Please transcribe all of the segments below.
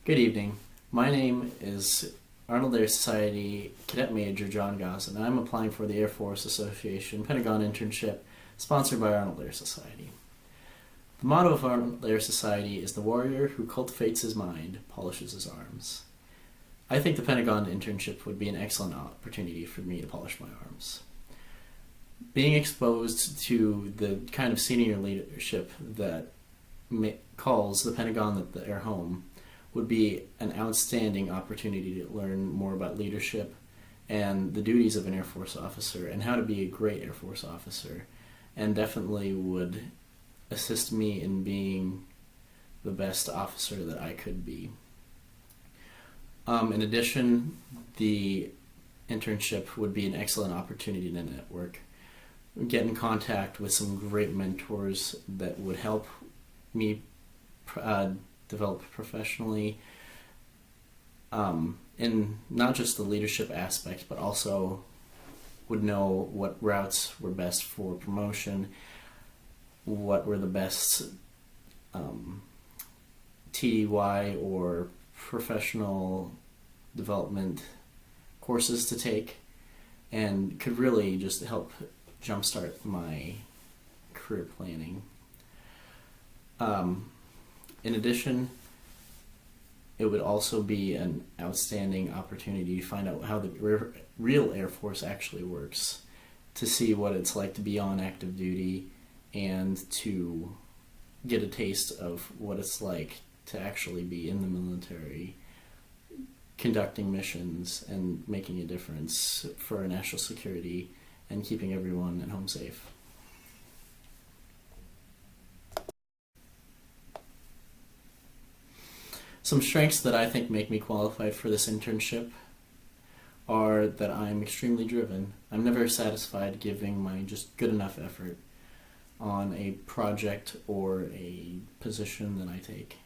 Good evening. My name is Arnold Air Society Cadet Major John Goss, and I'm applying for the Air Force Association Pentagon internship sponsored by Arnold Air Society. The motto of Arnold Air Society is "The warrior who cultivates his mind, polishes his arms." I think the Pentagon internship would be an excellent opportunity for me to polish my arms. Being exposed to the kind of senior leadership that calls the Pentagon their home would be an outstanding opportunity to learn more about leadership and the duties of an Air Force officer and how to be a great Air Force officer, and definitely would assist me in being the best officer that I could be. In addition, the internship would be an excellent opportunity to network, get in contact with some great mentors that would help me develop professionally in not just the leadership aspect, but also would know what routes were best for promotion, what were the best TDY or professional development courses to take, and could really just help jumpstart my career planning. In addition, it would also be an outstanding opportunity to find out how the real Air Force actually works, to see what it's like to be on active duty, and to get a taste of what it's like to actually be in the military, conducting missions and making a difference for our national security and keeping everyone at home safe. Some strengths that I think make me qualified for this internship are that I'm extremely driven. I'm never satisfied giving my just good enough effort on a project or a position that I take.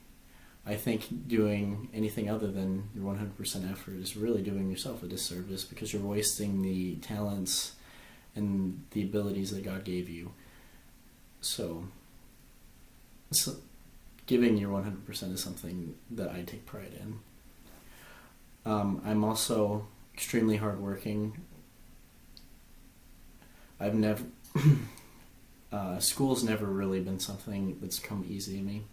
I think doing anything other than your 100% effort is really doing yourself a disservice, because you're wasting the talents and the abilities that God gave you. So giving your 100% is something that I take pride in. I'm also extremely hardworking. I've never school's never really been something that's come easy to me,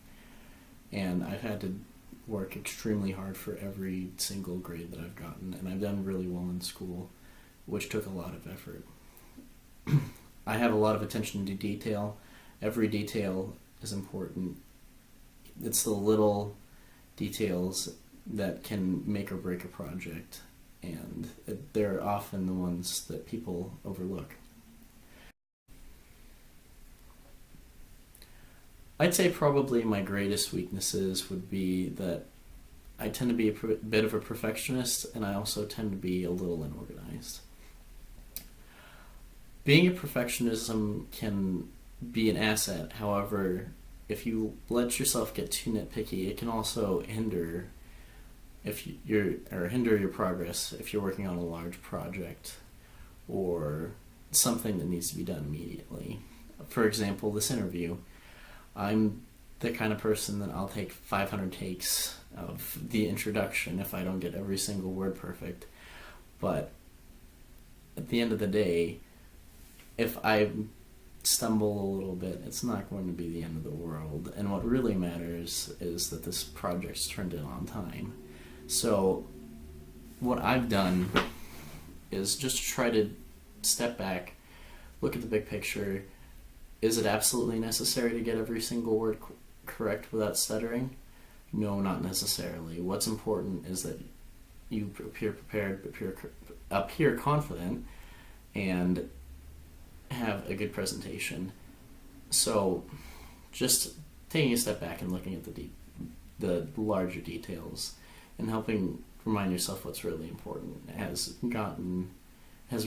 and I've had to work extremely hard for every single grade that I've gotten, and I've done really well in school, which took a lot of effort. I have a lot of attention to detail. Every detail is important. It's the little details that can make or break a project, and they're often the ones that people overlook. I'd say probably my greatest weaknesses would be that I tend to be a bit of a perfectionist, and I also tend to be a little unorganized. Being a perfectionism can be an asset. However, if you let yourself get too nitpicky, it can also hinder your progress if you're working on a large project or something that needs to be done immediately. For example, this interview. I'm the kind of person that I'll take 500 takes of the introduction if I don't get every single word perfect. But at the end of the day, if I stumble a little bit, it's not going to be the end of the world. And what really matters is that this project's turned in on time. So what I've done is just try to step back, look at the big picture. Is it absolutely necessary to get every single word correct without stuttering? No, not necessarily. What's important is that you appear prepared, appear confident, and have a good presentation. So just taking a step back and looking at the larger details and helping remind yourself what's really important has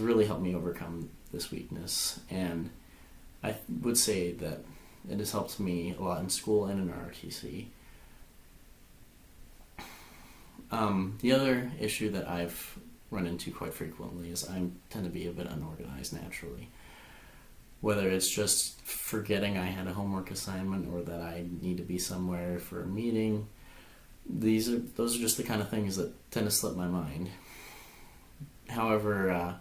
really helped me overcome this weakness. And I would say that it has helped me a lot in school and in ROTC. The other issue that I've run into quite frequently is I tend to be a bit unorganized naturally. Whether it's just forgetting I had a homework assignment or that I need to be somewhere for a meeting, those are just the kind of things that tend to slip my mind. However,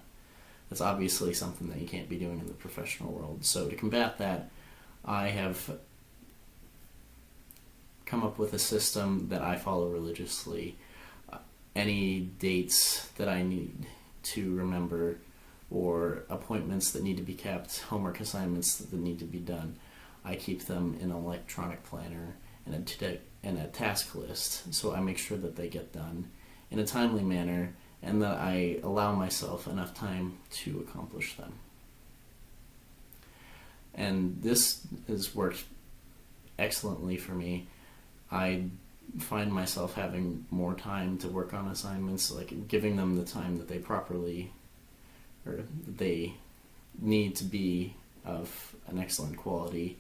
that's obviously something that you can't be doing in the professional world. So to combat that, I have come up with a system that I follow religiously. Any dates that I need to remember, or appointments that need to be kept, homework assignments that need to be done, I keep them in an electronic planner and a task list, so I make sure that they get done in a timely manner and that I allow myself enough time to accomplish them. And this has worked excellently for me. I find myself having more time to work on assignments, like giving them the time that they need to be of an excellent quality,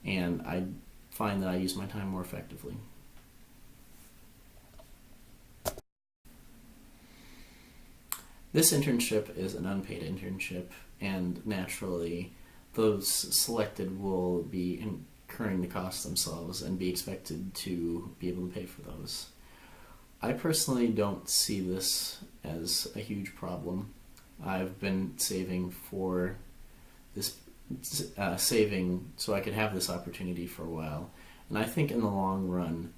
and I find that I use my time more effectively. This internship is an unpaid internship, and naturally those selected will be incurring the costs themselves and be expected to be able to pay for those. I personally don't see this as a huge problem. I've been saving for this, saving so I could have this opportunity for a while, and I think in the long run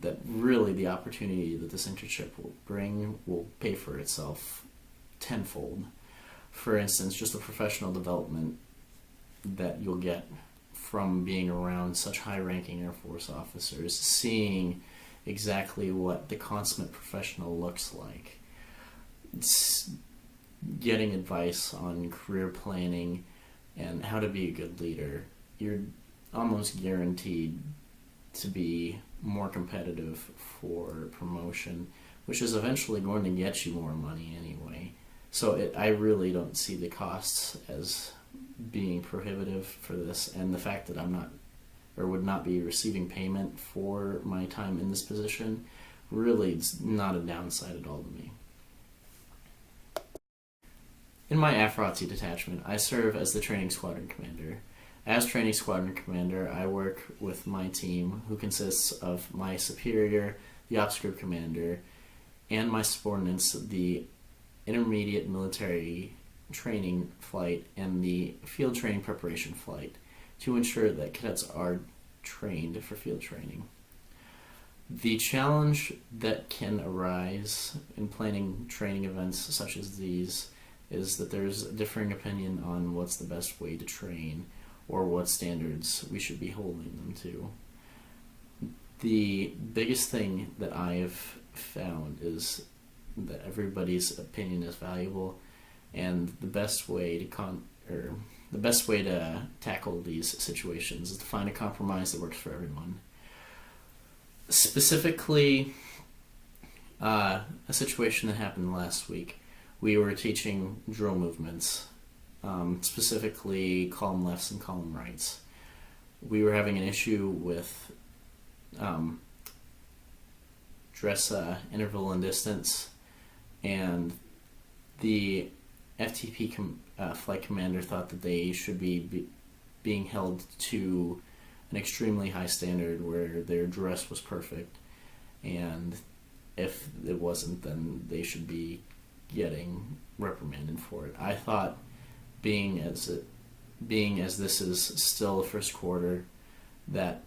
that really the opportunity that this internship will bring will pay for itself tenfold. For instance, just the professional development that you'll get from being around such high-ranking Air Force officers, seeing exactly what the consummate professional looks like, it's getting advice on career planning and how to be a good leader. You're almost guaranteed to be more competitive for promotion, which is eventually going to get you more money anyway. So I really don't see the costs as being prohibitive for this, and the fact that I'm not or would not be receiving payment for my time in this position really is not a downside at all to me. In my AFROTC detachment, I serve as the training squadron commander. As training squadron commander, I work with my team, who consists of my superior, the ops group commander, and my subordinates, the intermediate military training flight and the field training preparation flight, to ensure that cadets are trained for field training. The challenge that can arise in planning training events such as these is that there's a differing opinion on what's the best way to train or what standards we should be holding them to. The biggest thing that I've found is that everybody's opinion is valuable, and the best way to tackle these situations is to find a compromise that works for everyone. Specifically, a situation that happened last week, we were teaching drill movements, specifically column lefts and column rights. We were having an issue with dress interval and distance, and the FTP flight commander thought that they should be being held to an extremely high standard where their dress was perfect, and if it wasn't, then they should be getting reprimanded for it. I thought, being as this is still the first quarter, that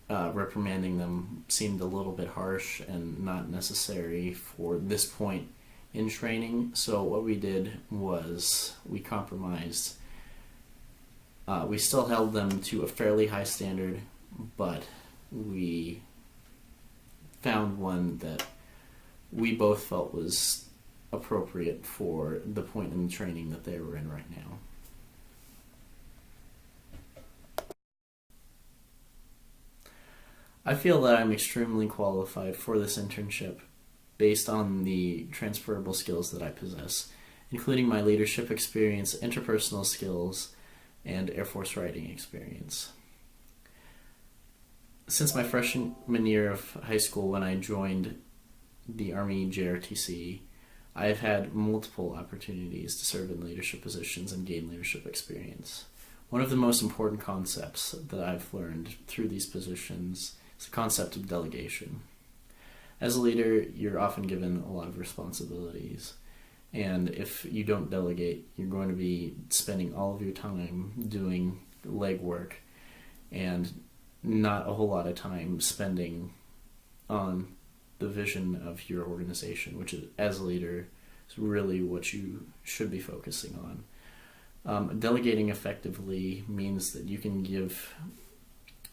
reprimanding them seemed a little bit harsh and not necessary for this point in training. So what we did was we compromised. We still held them to a fairly high standard, but we found one that we both felt was appropriate for the point in the training that they were in right now. I feel that I'm extremely qualified for this internship based on the transferable skills that I possess, including my leadership experience, interpersonal skills, and Air Force writing experience. Since my freshman year of high school, when I joined the Army JRTC, I've had multiple opportunities to serve in leadership positions and gain leadership experience. One of the most important concepts that I've learned through these positions is the concept of delegation. As a leader, you're often given a lot of responsibilities. And if you don't delegate, you're going to be spending all of your time doing legwork and not a whole lot of time spending on the vision of your organization, which is, as a leader, is really what you should be focusing on. Delegating effectively means that you can give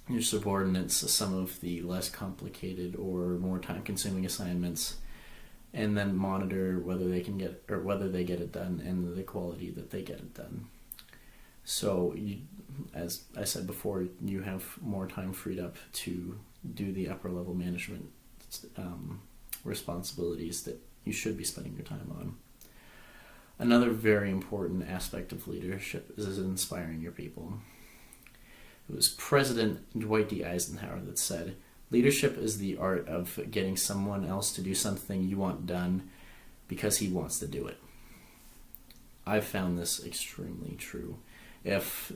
your subordinates some of the less complicated or more time-consuming assignments, and then monitor whether they get it done and the quality that they get it done. So, as I said before, you have more time freed up to do the upper level management responsibilities that you should be spending your time on. Another very important aspect of leadership is inspiring your people. It was President Dwight D. Eisenhower that said, "Leadership is the art of getting someone else to do something you want done because he wants to do it." I've found this extremely true. If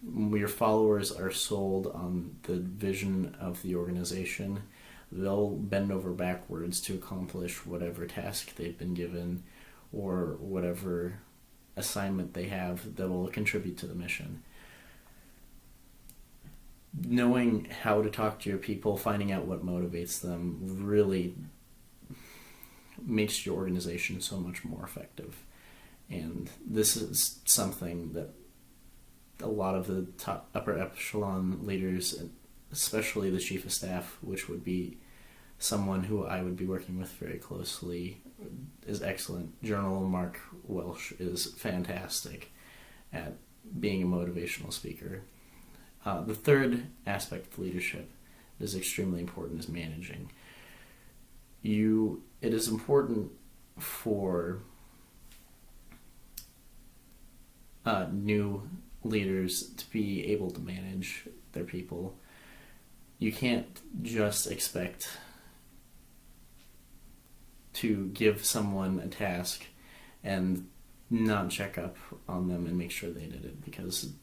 your followers are sold on the vision of the organization, they'll bend over backwards to accomplish whatever task they've been given or whatever assignment they have that will contribute to the mission. Knowing how to talk to your people, finding out what motivates them, really makes your organization so much more effective. And this is something that a lot of the upper echelon leaders, especially the chief of staff, which would be someone who I would be working with very closely, is excellent. General Mark Welsh is fantastic at being a motivational speaker. The third aspect of leadership that is extremely important is managing. It is important for new leaders to be able to manage their people. You can't just expect to give someone a task and not check up on them and make sure they did it, because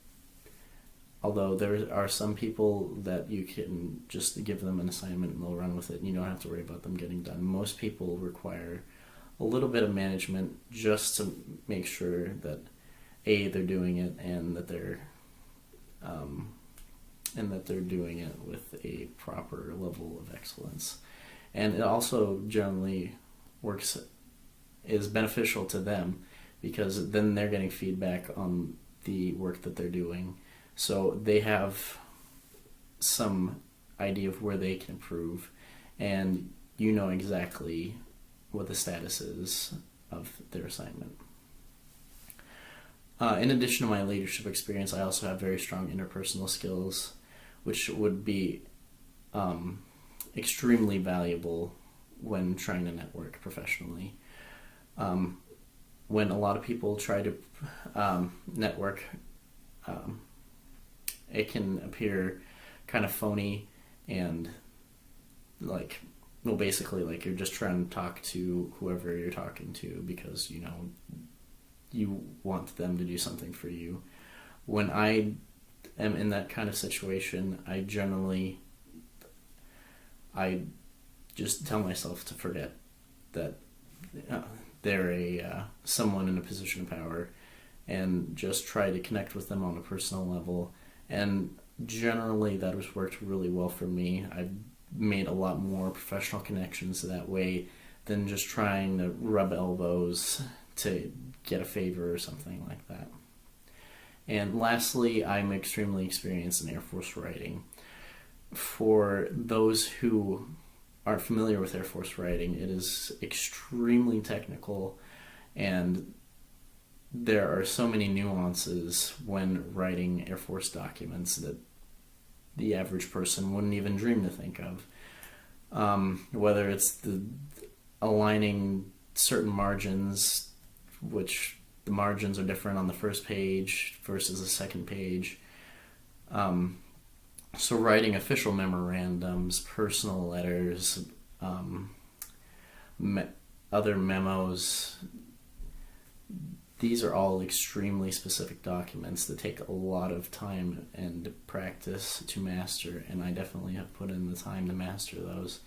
although there are some people that you can just give them an assignment and they'll run with it and you don't have to worry about them getting done, most people require a little bit of management just to make sure that they're doing it and that they're doing it with a proper level of excellence. And it also generally is beneficial to them, because then they're getting feedback on the work that they're doing. So they have some idea of where they can improve, and you know exactly what the status is of their assignment. In addition to my leadership experience, I also have very strong interpersonal skills, which would be extremely valuable when trying to network professionally. When a lot of people try to network, it can appear kind of phony and basically like you're just trying to talk to whoever you're talking to because, you want them to do something for you. When I am in that kind of situation, I just tell myself to forget that they're someone in a position of power, and just try to connect with them on a personal level. And generally that has worked really well for me. I've made a lot more professional connections that way than just trying to rub elbows to get a favor or something like that. And lastly, I'm extremely experienced in Air Force writing. For those who aren't familiar with Air Force writing, it is extremely technical, and there are so many nuances when writing Air Force documents that the average person wouldn't even dream to think of. Whether it's the aligning certain margins, which the margins are different on the first page versus the second page. So writing official memorandums, personal letters, other memos, these are all extremely specific documents that take a lot of time and practice to master, and I definitely have put in the time to master those,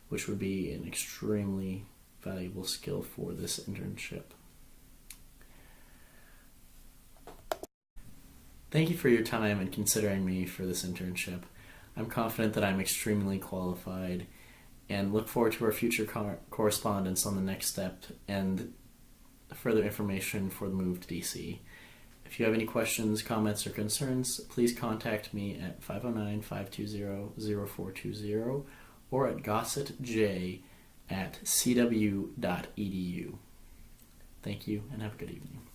which would be an extremely valuable skill for this internship. Thank you for your time and considering me for this internship. I'm confident that I'm extremely qualified and look forward to our future correspondence on the next step and further information for the move to DC. If you have any questions, comments, or concerns, please contact me at 509-520-0420 or at gossetj@cw.edu. Thank you and have a good evening.